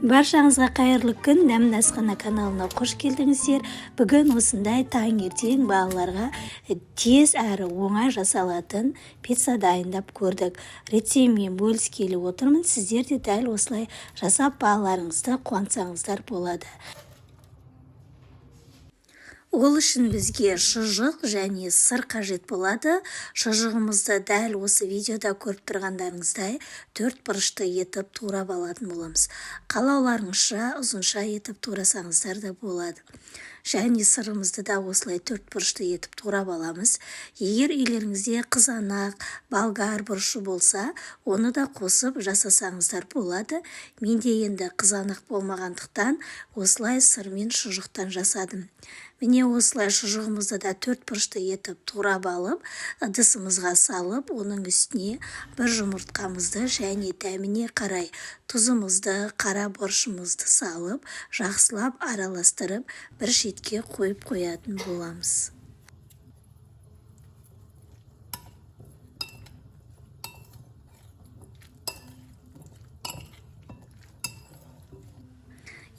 Баршаңызға қайырлы күн, Дәмді асхана каналына қош келдіңіздер. Бүгін осындай таңертең балаларға тез әрі оңай жасалатын пицца дайындап көрдік. Рецептімен бөліскелі отырмын. Сіздер де дәл осылай жасап балаларыңызды қуантсаңыздар болады. Ол үшін бізге шұжық және сыр қажет болады. Шұжығымызды дәл осы видеода көріп тұрғандарыңыздай 4 бұрышты етіп турап алатын боламыз. Қалауларыңызша ұзынша етіп турасаңыздар да болады. Және сырымызды да осылай 4 бұрышты етіп турап аламыз. Егер үйлеріңізде қызанақ, болгар бұрышы болса, оны да қосып жасасаңыздар болады. Менде енді қызанақ болмағандықтан осылай сыр мен шұжықтан жасадым. Міне осылай шұжығымызды да 4 бұрышты етіп турап алып, ыдысымызға салып, оның үстіне бір жұмыртқамызды және дәміне қарай тұзымызды, қара бұрышымызды салып, жақсылап араластырып, бір шетке қойып қоятын боламыз.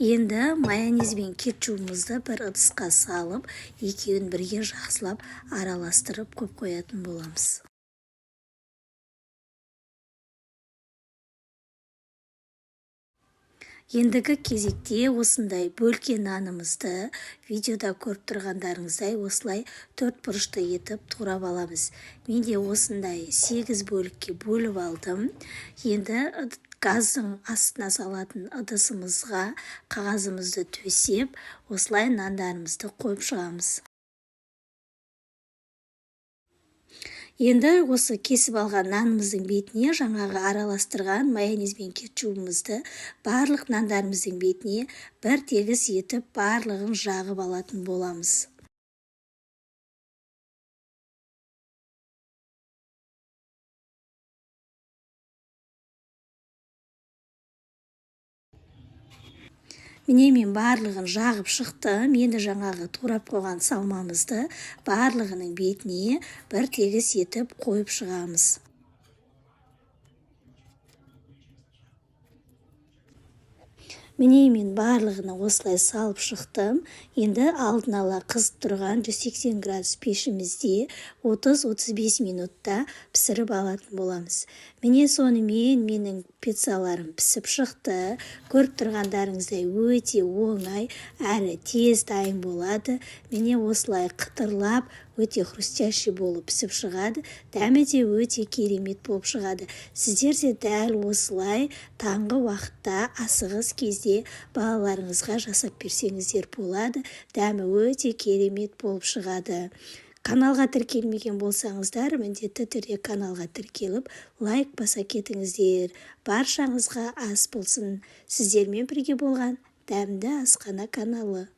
Енді майонез бен кетчупымызды бір ыдысқа салып, екеуін бірге жақсылап араластырып қойып қоятын боламыз. Ендігі кезекте осындай бөлке нанымызды видеода көріп тұрғандарыңыздай осылай 4 бұрышты етіп турап аламыз. Менде осындай 8 бөлікке бөліп алдым. Енді газдың астына салатын ыдысымызға қағазымызды төсеп, осылай нандарымызды қойып шығамыз. Енді осы кесіп алған нанымыздың бетіне жаңағы араластырған майонез бен кетчупымызды барлық нандарымыздың бетіне бір тегіс етіп барлығын жағып алатын боламыз. Міне мен барлығын жағып шықтым. Енді жаңағы турап қойған салмамызды барлығының бетіне бір тегіс етіп қойып шығамыз. Міне мен барлығына осылай салып шықтым. Енді алдын ала қызып тұрған 180 градус пешімізде 30-35 минутта пісіріп алатын боламыз. Міне сонымен менің пиццаларым пісіп шықты. Көріп тұрғандарыңыздай өте оңай әрі тез дайын болады. Міне осылай қытырлап, өте хрустящий болып пісіп шығады. Дәмі де өте керемет болып шығады. Сіздер де дәл осылай таңғы уақытта асығыс кезде балаларыңызға жасап берсеңіздер болады. Дәмі өте керемет болып шығады. Каналға тіркелмеген болсаңыздар, міндетті түрде каналға тіркеліп, лайк баса кетіңіздер. Баршаңызға ас болсын. Сіздермен бірге болған Дәмді асхана каналы.